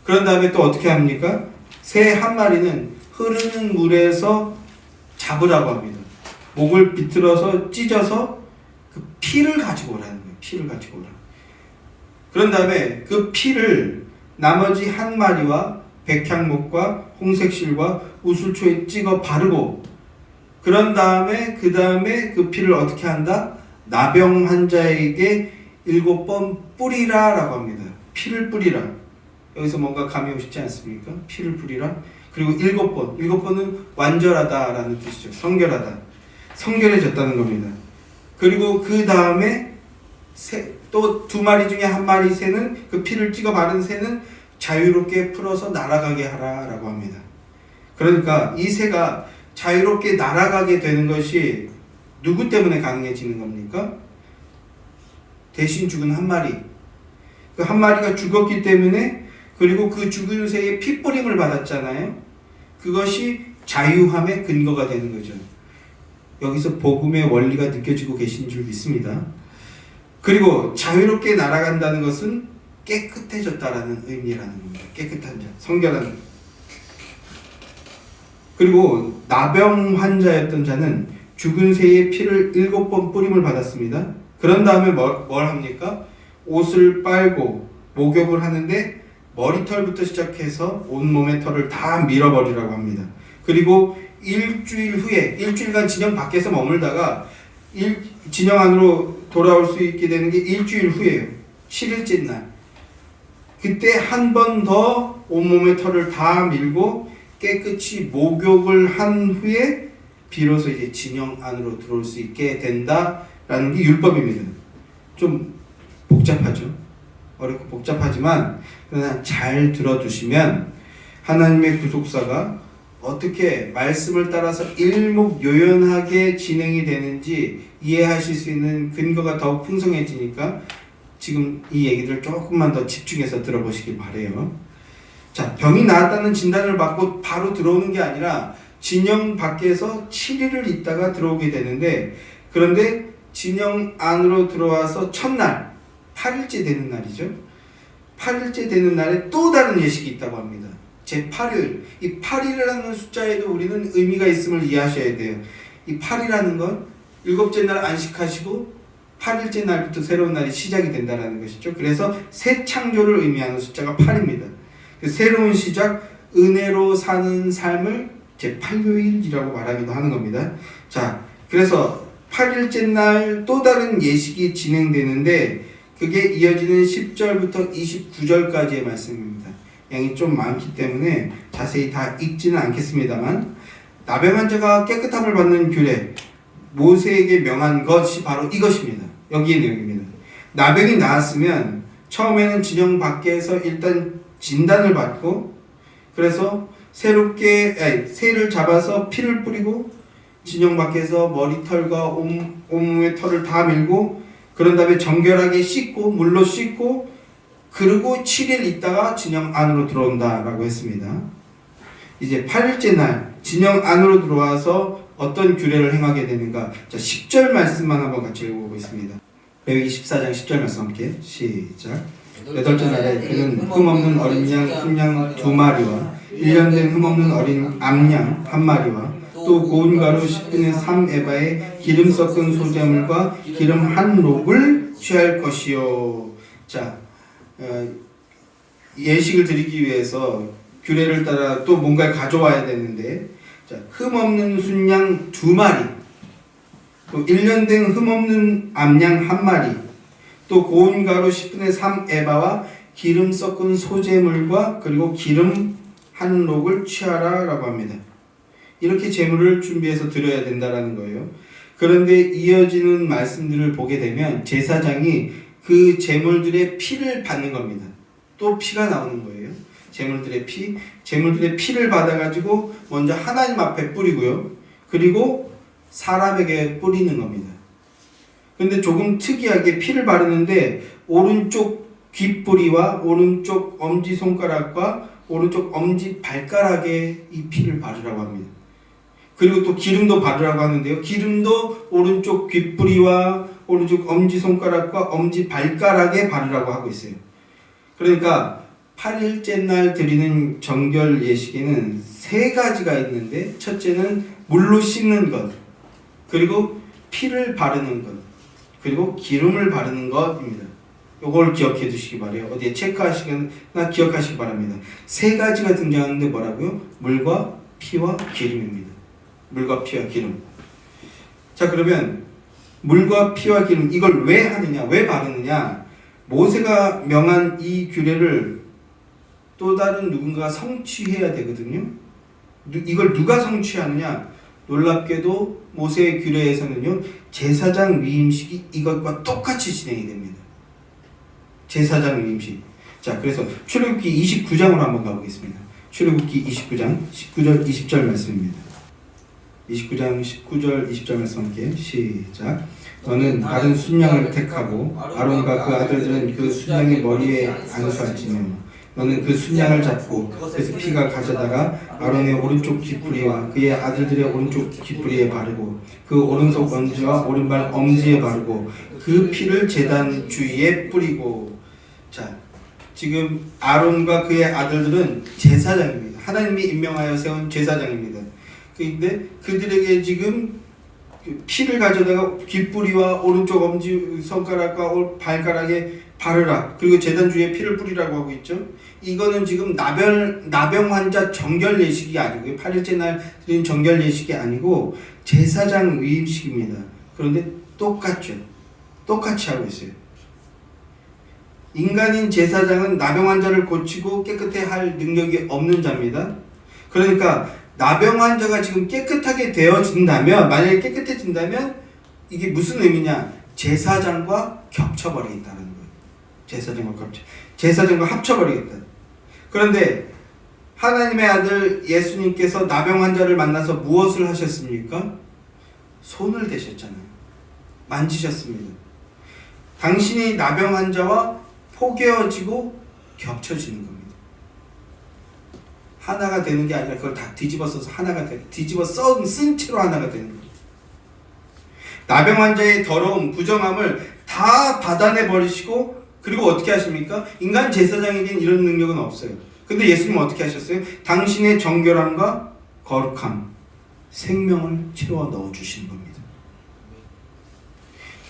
그런 다음에 또 어떻게 합니까? 새 1마리는 흐르는 물에서 잡으라고 합니다. 목을 비틀어서 찢어서 그 피를 가지고 오라는 거예요. 피를 가지고 오라. 그런 다음에 그 피를 나머지 1마리와 백향목과 홍색실과 우술초에 찍어 바르고 그런 다음에 그 피를 어떻게 한다? 나병 환자에게 7번 뿌리라 라고 합니다. 피를 뿌리라. 여기서 뭔가 감이 오시지 않습니까? 피를 뿌리라. 그리고 7번. 7번은 완전하다 라는 뜻이죠. 성결하다. 성결해졌다는 겁니다. 그리고 그 다음에 또 2마리 중에 1마리 새는 그 피를 찍어 바른 새는 자유롭게 풀어서 날아가게 하라 라고 합니다. 그러니까 이 새가 자유롭게 날아가게 되는 것이 누구 때문에 가능해지는 겁니까? 대신 죽은 1마리. 그 1마리가 죽었기 때문에 그리고 그 죽은 새의 핏뿌림을 받았잖아요. 그것이 자유함의 근거가 되는 거죠. 여기서 복음의 원리가 느껴지고 계신 줄 믿습니다. 그리고 자유롭게 날아간다는 것은 깨끗해졌다라는 의미라는 겁니다. 깨끗한 자, 성결한. 그리고 나병 환자였던 자는 죽은 새의 피를 7번 뿌림을 받았습니다. 그런 다음에 뭘 합니까? 옷을 빨고 목욕을 하는데 머리털부터 시작해서 온몸의 털을 다 밀어버리라고 합니다. 그리고 일주일 후에, 일주일간 진영 밖에서 머물다가 진영 안으로 돌아올 수 있게 되는 게 일주일 후에요. 7일째 날. 그때 한 번 더 온몸의 털을 다 밀고 깨끗이 목욕을 한 후에 비로소 이제 진영 안으로 들어올 수 있게 된다라는 게 율법입니다. 좀 복잡하죠. 어렵고 복잡하지만 그러나 잘 들어두시면 하나님의 구속사가 어떻게 말씀을 따라서 일목요연하게 진행이 되는지 이해하실 수 있는 근거가 더욱 풍성해지니까 지금 이 얘기를 조금만 더 집중해서 들어보시기 바래요. 자, 병이 나았다는 진단을 받고 바로 들어오는 게 아니라 진영 밖에서 7일을 있다가 들어오게 되는데, 그런데 진영 안으로 들어와서 첫날 8일째 되는 날이죠. 8일째 되는 날에 또 다른 예식이 있다고 합니다. 제8일. 이 8일이라는 숫자에도 우리는 의미가 있음을 이해하셔야 돼요. 이 8이라는 건 일곱째 날 안식하시고 8일째 날부터 새로운 날이 시작이 된다는 것이죠. 그래서 새 창조를 의미하는 숫자가 8입니다. 새로운 시작, 은혜로 사는 삶을 제8요일이라고 말하기도 하는 겁니다. 자, 그래서 8일째 날 또 다른 예식이 진행되는데 그게 이어지는 10절부터 29절까지의 말씀입니다. 양이 좀 많기 때문에 자세히 다 읽지는 않겠습니다만, 나병한 자가 깨끗함을 받는 규례, 모세에게 명한 것이 바로 이것입니다. 여기의 내용입니다. 나병이 나았으면 처음에는 진영 밖에서 일단 진단을 받고, 그래서 새를 잡아서 피를 뿌리고 진영 밖에서 머리털과 온몸의 털을 다 밀고, 그런 다음에 정결하게 씻고 물로 씻고, 그리고 7일 있다가 진영 안으로 들어온다라고 했습니다. 이제 8일째 날 진영 안으로 들어와서 어떤 규례를 행하게 되는가? 자, 10절 말씀만 한번 같이 읽어보겠습니다. 레위기 14장 10절 말씀 함께 시작. 여덟째 날에 그는 흠없는 어린 양 순양 2마리와 1년 된 흠없는 어린 암양 1마리와 또 고운 가루 10분의 3에바에 기름 섞은 소재물과 기름 한 록을 취할 것이요. 자, 예식을 드리기 위해서 규례를 따라 또 뭔가를 가져와야 되는데, 자, 흠없는 순양 2마리, 또 1년 된 흠없는 암양 1마리, 또 고운 가루 10분의 3에바와 기름 섞은 소재물과 그리고 기름 한 록을 취하라 라고 합니다. 이렇게 제물을 준비해서 드려야 된다라는 거예요. 그런데 이어지는 말씀들을 보게 되면 제사장이 그 제물들의 피를 받는 겁니다. 또 피가 나오는 거예요. 제물들의 피를 받아가지고 먼저 하나님 앞에 뿌리고요. 그리고 사람에게 뿌리는 겁니다. 근데 조금 특이하게 피를 바르는데 오른쪽 귓뿌리와 오른쪽 엄지손가락과 오른쪽 엄지발가락에 이 피를 바르라고 합니다. 그리고 또 기름도 바르라고 하는데요. 기름도 오른쪽 귓뿌리와 오른쪽 엄지손가락과 엄지발가락에 바르라고 하고 있어요. 그러니까 8일째 날 드리는 정결 예식에는 3가지가 있는데, 첫째는 물로 씻는 것, 그리고 피를 바르는 것, 그리고 기름을 바르는 것입니다. 이걸 기억해 두시기 바래요. 어디에 체크하시거나 기억하시기 바랍니다. 3가지가 등장하는데 뭐라고요? 물과 피와 기름입니다. 물과 피와 기름. 자, 그러면 물과 피와 기름, 이걸 왜 하느냐, 왜 바르느냐? 모세가 명한 이 규례를 또 다른 누군가가 성취해야 되거든요. 이걸 누가 성취하느냐? 놀랍게도 모세의 규례에서는요, 제사장 위임식이 이것과 똑같이 진행이 됩니다. 제사장 위임식. 자, 그래서 출애굽기 29장으로 한번 가보겠습니다. 출애굽기 29장 19절 20절 말씀입니다. 29장 19절 20절 말씀 함께 시작. 너는 다른 순양을 택하고 아론과 그 아들들은 그 순양의 머리에 안수할지며 너는 그 순양을 잡고 그래서 피가 가져다가 아론의 오른쪽 뒷뿌리와 그의 아들들의 오른쪽 뒷뿌리에 바르고 그 오른손 엄지와 오른발 엄지에 바르고 그 피를 제단 주위에 뿌리고. 자, 지금 아론과 그의 아들들은 제사장입니다. 하나님이 임명하여 세운 제사장입니다. 근데 그들에게 지금 피를 가져다가 귓뿌리와 오른쪽 엄지 손가락과 발가락에 바르라. 그리고 제단 주위에 피를 뿌리라고 하고 있죠. 이거는 지금 나병 환자 정결 예식이 아니고요. 8일째 날 드린 정결 예식이 아니고 제사장 위임식입니다. 그런데 똑같죠. 똑같이 하고 있어요. 인간인 제사장은 나병 환자를 고치고 깨끗해 할 능력이 없는 자입니다. 그러니까 나병 환자가 지금 깨끗하게 되어진다면, 만약에 깨끗해진다면 이게 무슨 의미냐? 제사장과 겹쳐버리겠다는 거예요. 제사장과 합쳐버리겠다. 그런데 하나님의 아들 예수님께서 나병 환자를 만나서 무엇을 하셨습니까? 손을 대셨잖아요. 만지셨습니다. 당신이 나병 환자와 포개어지고 겹쳐지는 겁니다. 하나가 되는 게 아니라 그걸 다 뒤집어 써서 하나가 돼. 뒤집어 쓴 채로 하나가 되는 겁니다. 나병 환자의 더러움, 부정함을 다 받아내 버리시고, 그리고 어떻게 하십니까? 인간 제사장에겐 이런 능력은 없어요. 근데 예수님은 어떻게 하셨어요? 당신의 정결함과 거룩함, 생명을 채워 넣어주신 겁니다.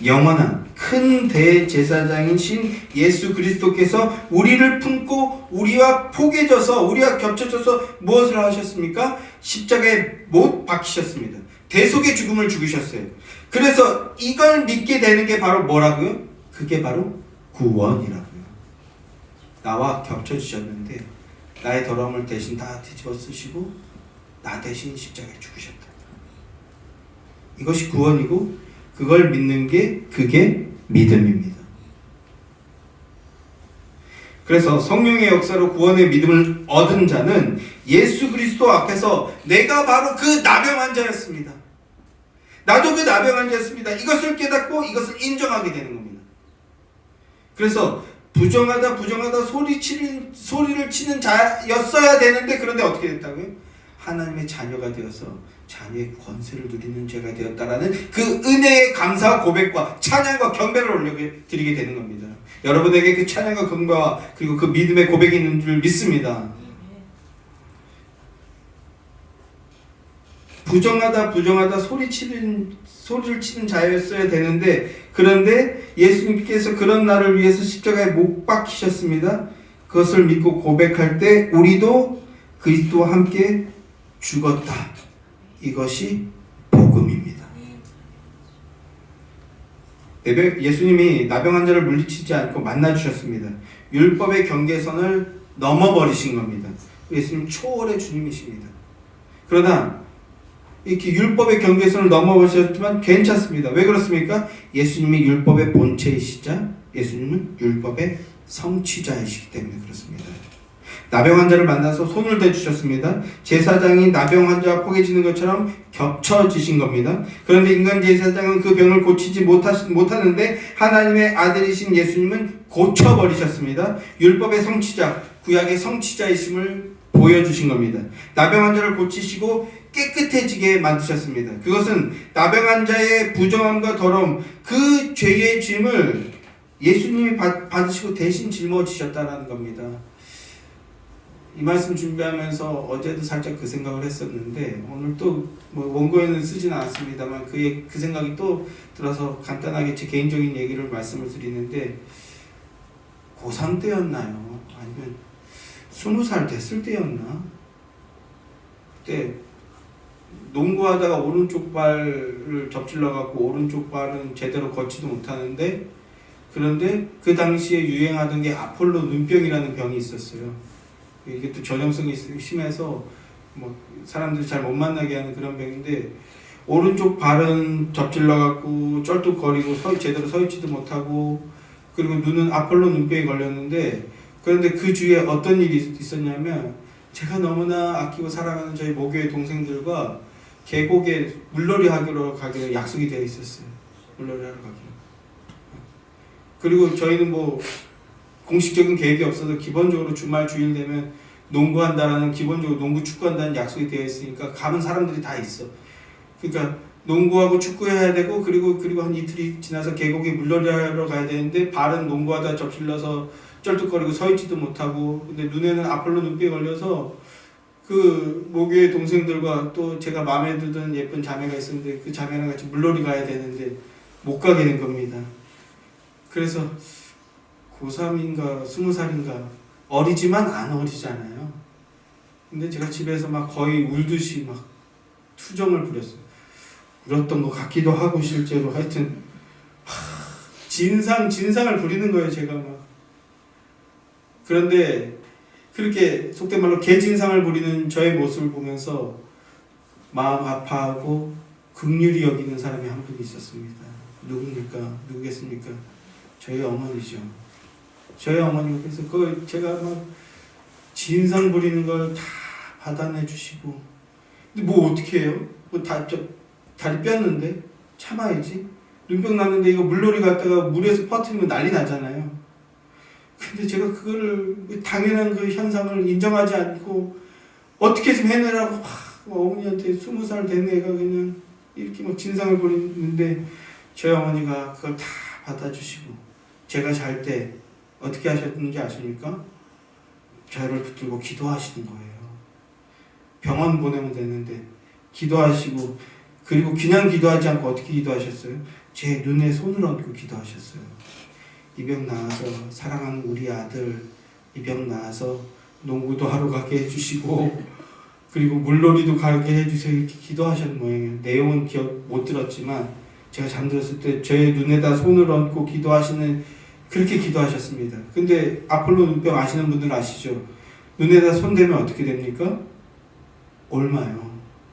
영원한 큰 대제사장이신 예수 그리스도께서 우리를 품고 우리와 포개져서, 우리와 겹쳐져서 무엇을 하셨습니까? 십자가에 못 박히셨습니다. 대속의 죽음을 죽으셨어요. 그래서 이걸 믿게 되는 게 바로 뭐라고요? 그게 바로 구원이라고요. 나와 겹쳐지셨는데 나의 더러움을 대신 다 뒤집어 쓰시고 나 대신 십자가에 죽으셨다. 이것이 구원이고, 그걸 믿는 게 그게 믿음입니다. 그래서 성령의 역사로 구원의 믿음을 얻은 자는 예수 그리스도 앞에서 내가 바로 그 나병 환자였습니다. 나도 그 나병 환자였습니다. 이것을 깨닫고 이것을 인정하게 되는 겁니다. 그래서 부정하다 소리를 치는 자였어야 되는데, 그런데 어떻게 됐다고요? 하나님의 자녀가 되어서 자녀의 권세를 누리는 죄가 되었다라는 그 은혜의 감사와 고백과 찬양과 경배를 올려드리게 되는 겁니다. 여러분에게 그 찬양과 경배와 그리고 그 믿음의 고백이 있는 줄 믿습니다. 부정하다 소리를 치는 자였어야 되는데, 그런데 예수님께서 그런 나를 위해서 십자가에 못 박히셨습니다. 그것을 믿고 고백할 때 우리도 그리스도와 함께 죽었다. 이것이 복음입니다. 예수님이 나병 환자를 물리치지 않고 만나주셨습니다. 율법의 경계선을 넘어버리신 겁니다. 예수님 초월의 주님이십니다. 그러나 이렇게 율법의 경계선을 넘어버리셨지만 괜찮습니다. 왜 그렇습니까? 예수님이 율법의 본체이시자 예수님은 율법의 성취자이시기 때문에 그렇습니다. 나병 환자를 만나서 손을 대주셨습니다. 제사장이 나병 환자와 포개지는 것처럼 겹쳐지신 겁니다. 그런데 인간 제사장은 그 병을 고치지 못하는데 하나님의 아들이신 예수님은 고쳐버리셨습니다. 율법의 성취자, 구약의 성취자이심을 보여주신 겁니다. 나병 환자를 고치시고 깨끗해지게 만드셨습니다. 그것은 나병 환자의 부정함과 더러움, 그 죄의 짐을 예수님이 받으시고 대신 짊어지셨다는 겁니다. 이 말씀 준비하면서 어제도 살짝 그 생각을 했었는데, 오늘 또 뭐 원고에는 쓰진 않았습니다만 그 생각이 또 들어서 간단하게 제 개인적인 얘기를 말씀을 드리는데, 고3 때였나요? 아니면 20살 됐을 때였나? 그때 농구하다가 오른쪽 발을 접질러 갖고 오른쪽 발은 제대로 걷지도 못하는데, 그런데 그 당시에 유행하던 게 아폴로 눈병이라는 병이 있었어요. 이게 또 전염성이 심해서 뭐 사람들이 잘 못 만나게 하는 그런 병인데, 오른쪽 발은 접질러 갖고 쩔뚝거리고 제대로 서 있지도 못하고, 그리고 눈은 아폴로 눈병에 걸렸는데, 그런데 그 주위에 어떤 일이 있었냐면, 제가 너무나 아끼고 사랑하는 저희 모교의 동생들과 계곡에 물놀이 하기로 약속이 되어 있었어요. 물놀이 하러 가기로. 그리고 저희는 뭐 공식적인 계획이 없어도 기본적으로 주말 주일 되면 농구한다라는, 기본적으로 농구 축구한다는 약속이 되어 있으니까 가면 사람들이 다 있어. 그러니까 농구하고 축구해야 되고, 그리고 한 이틀이 지나서 계곡에 물놀이 하러 가야 되는데, 발은 농구하다 접질러서 쩔뚝거리고 서 있지도 못하고, 근데 눈에는 아폴로 눈병이 걸려서 그 모교의 동생들과 또 제가 마음에 들던 예쁜 자매가 있었는데, 그 자매랑 같이 물놀이 가야 되는데 못 가게 된 겁니다. 그래서 고3인가 20살인가, 어리지만 안 어리잖아요. 근데 제가 집에서 막 거의 울듯이 막 투정을 부렸어요. 울었던 것 같기도 하고, 실제로 하여튼 진상을 부리는 거예요, 제가 막. 그런데 그렇게 속된 말로 개진상을 부리는 저의 모습을 보면서 마음 아파하고 긍휼히 여기는 사람이 한 분이 있었습니다. 누굽니까? 누구겠습니까? 저희 어머니죠. 저희 어머니가 그래서 그 제가 막 진상 부리는 걸 다 받아내 주시고, 근데 뭐 어떻게 해요? 뭐 다리 뺐는데 참아야지. 눈병 났는데 이거 물놀이 갔다가 물에서 퍼뜨리면 난리 나잖아요. 근데 제가 그거를 당연한 그 현상을 인정하지 않고 어떻게 좀 해내라고 막 어머니한테 20살 된 애가 그냥 이렇게 막 진상을 부리는데 저희 어머니가 그걸 다 받아주시고, 제가 잘 때 어떻게 하셨는지 아십니까? 저를 붙들고 기도하시는 거예요. 병원 보내면 되는데 기도하시고, 그리고 그냥 기도하지 않고 어떻게 기도하셨어요? 제 눈에 손을 얹고 기도하셨어요. 입양 나와서 사랑하는 우리 아들 입양 나와서 농구도 하러 가게 해주시고, 그리고 물놀이도 가게 해주세요, 이렇게 기도하셨는 모양이에요. 내용은 기억 못 들었지만 제가 잠들었을 때 제 눈에다 손을 얹고 기도하시는, 그렇게 기도하셨습니다. 근데 아폴로 눈병 아시는 분들 아시죠? 눈에다 손 대면 어떻게 됩니까? 옮아요.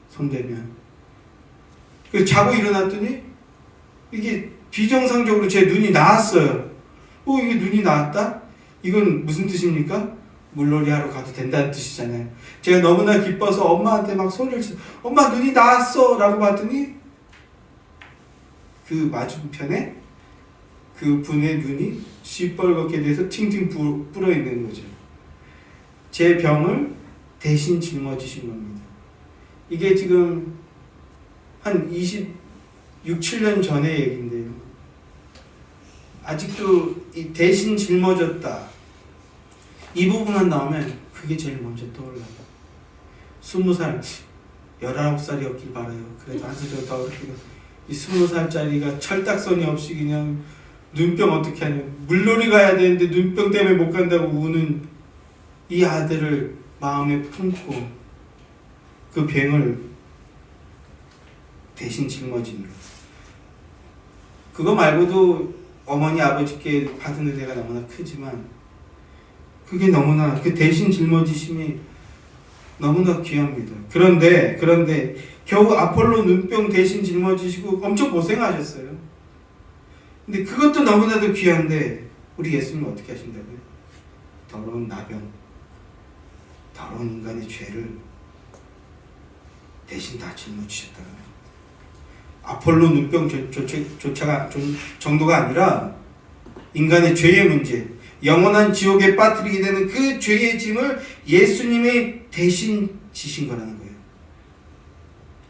손 대면. 그래서 자고 일어났더니 이게 비정상적으로 제 눈이 나았어요. 이게 눈이 나았다? 이건 무슨 뜻입니까? 물놀이 하러 가도 된다는 뜻이잖아요. 제가 너무나 기뻐서 엄마한테 막 소리를 쳐, 엄마 눈이 나았어! 라고 봤더니 그 맞은편에 그 분의 눈이 시뻘겋게 돼서 팅팅 불어 있는 거죠. 제 병을 대신 짊어지신 겁니다. 이게 지금 한 26, 7년 전의 얘기인데요. 아직도 이 대신 짊어졌다, 이 부분만 나오면 그게 제일 먼저 떠올라요. 20살, 19살이었길 바라요. 그래도 한 살이라도 더 어렵게. 이 20살짜리가 철딱서니 없이 그냥 눈병 어떻게 하냐, 물놀이 가야 되는데 눈병 때문에 못 간다고 우는 이 아들을 마음에 품고 그 병을 대신 짊어지는 것. 그거 말고도 어머니 아버지께 받은 은혜가 너무나 크지만 그게 너무나, 그 대신 짊어지심이 너무나 귀합니다. 그런데 겨우 아폴로 눈병 대신 짊어지시고 엄청 고생하셨어요. 근데 그것도 너무나도 귀한데 우리 예수님 어떻게 하신다고요? 더러운 나병, 더러운 인간의 죄를 대신 다 짊어지셨다는 거예요. 아폴로 눈병 정도가 아니라 인간의 죄의 문제, 영원한 지옥에 빠뜨리게 되는 그 죄의 짐을 예수님이 대신 지신 거라는 거예요.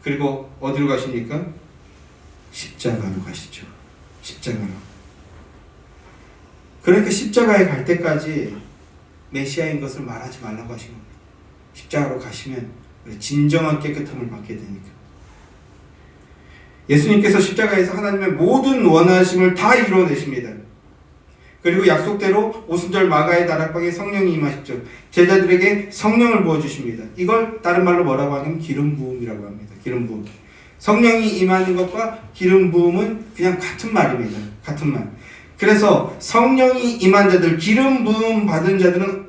그리고 어디로 가십니까? 십자가로 가시죠. 십자가로. 그러니까 십자가에 갈 때까지 메시아인 것을 말하지 말라고 하신 겁니다. 십자가로 가시면 진정한 깨끗함을 받게 되니까. 예수님께서 십자가에서 하나님의 모든 원하심을 다 이루어내십니다. 그리고 약속대로 오순절 마가의 다락방에 성령이 임하셨죠. 제자들에게 성령을 부어주십니다. 이걸 다른 말로 뭐라고 하냐면 기름 부음이라고 합니다. 기름 부음. 성령이 임하는 것과 기름 부음은 그냥 같은 말입니다. 같은 말. 그래서 성령이 임한 자들, 기름 부음 받은 자들은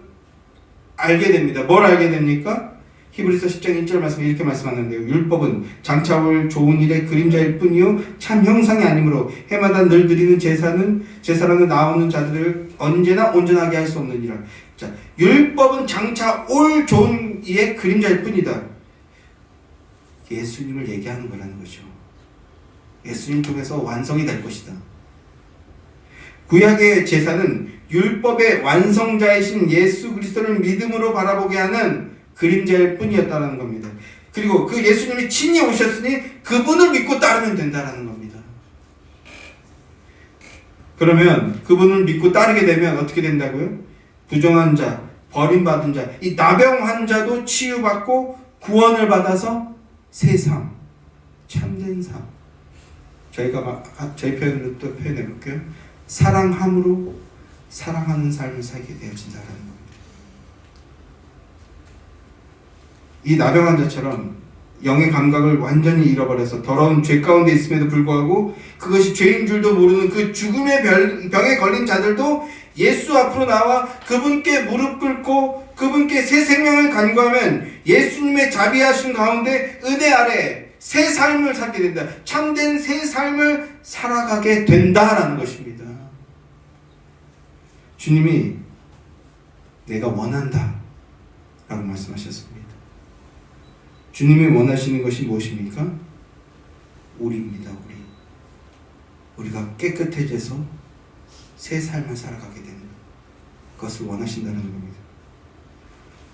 알게 됩니다. 뭘 알게 됩니까? 히브리서 10장 1절 말씀에 이렇게 말씀하는데요. 율법은 장차 올 좋은 일의 그림자일 뿐이요 참 형상이 아니므로 해마다 늘 드리는 제사랑은 나오는 자들을 언제나 온전하게 할 수 없느니라. 자, 율법은 장차 올 좋은 일의 그림자일 뿐이다. 예수님을 얘기하는 거라는 거죠. 예수님 통해서 완성이 될 것이다. 구약의 제사는 율법의 완성자이신 예수 그리스도를 믿음으로 바라보게 하는 그림자일 뿐이었다는 겁니다. 그리고 그 예수님이 친히 오셨으니 그분을 믿고 따르면 된다는 겁니다. 그러면 그분을 믿고 따르게 되면 어떻게 된다고요? 부정한 자, 버림받은 자, 이 나병 환자도 치유받고 구원을 받아서 새 삶, 참된 삶. 저희가 저희 표현으로 또 표현해 볼게요. 사랑함으로 사랑하는 삶을 살게 되어진다는 겁니다. 이 나병 환자처럼 영의 감각을 완전히 잃어버려서 더러운 죄 가운데 있음에도 불구하고 그것이 죄인 줄도 모르는 그 죽음의 병에 걸린 자들도 예수 앞으로 나와 그분께 무릎 꿇고 그분께 새 생명을 간구하면 예수님의 자비하신 가운데 은혜 아래 새 삶을 살게 된다. 참된 새 삶을 살아가게 된다라는 것입니다. 주님이 내가 원한다 라고 말씀하셨습니다. 주님이 원하시는 것이 무엇입니까? 우리입니다. 우리가 깨끗해져서 새 삶을 살아가게 되는 그것을 원하신다는 겁니다.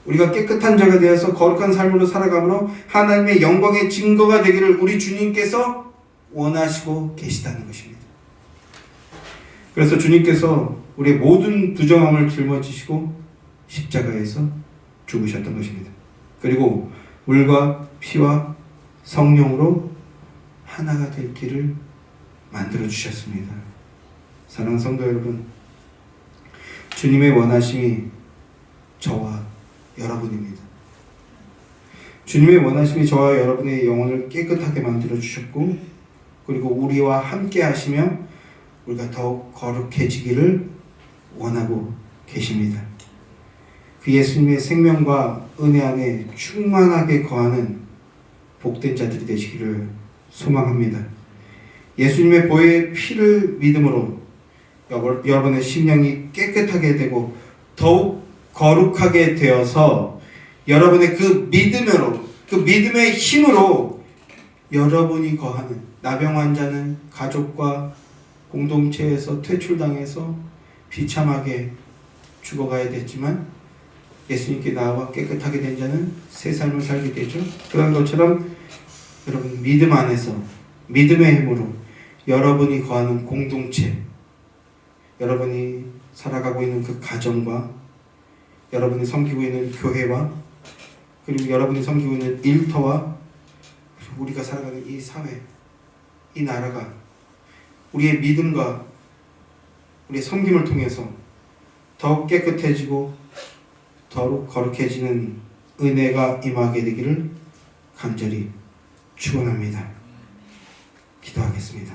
우리가 깨끗한 자가 되어서 거룩한 삶으로 살아감으로 하나님의 영광의 증거가 되기를 우리 주님께서 원하시고 계시다는 것입니다. 그래서 주님께서 우리의 모든 부정함을 짊어지시고 십자가에서 죽으셨던 것입니다. 그리고 물과 피와 성령으로 하나가 될 길을 만들어 주셨습니다. 사랑하는 성도 여러분, 주님의 원하심이 저와 여러분입니다. 주님의 원하심이 저와 여러분의 영혼을 깨끗하게 만들어 주셨고, 그리고 우리와 함께 하시며 우리가 더욱 거룩해지기를 원하고 계십니다. 그 예수님의 생명과 은혜 안에 충만하게 거하는 복된 자들이 되시기를 소망합니다. 예수님의 보혈의 피를 믿음으로 여러분의 심령이 깨끗하게 되고 더욱 거룩하게 되어서 여러분의 그 믿음으로, 그 믿음의 힘으로 여러분이 거하는 나병 환자는 가족과 공동체에서 퇴출당해서 비참하게 죽어가야 됐지만 예수님께 나와 깨끗하게 된 자는 새 삶을 살게 되죠. 그런 것처럼 여러분 믿음 안에서 믿음의 힘으로 여러분이 거하는 공동체, 여러분이 살아가고 있는 그 가정과 여러분이 섬기고 있는 교회와 그리고 여러분이 섬기고 있는 일터와 그리고 우리가 살아가는 이 사회, 이 나라가 우리의 믿음과 우리의 섬김을 통해서 더욱 깨끗해지고 더욱 거룩해지는 은혜가 임하게 되기를 간절히 축원합니다. 기도하겠습니다.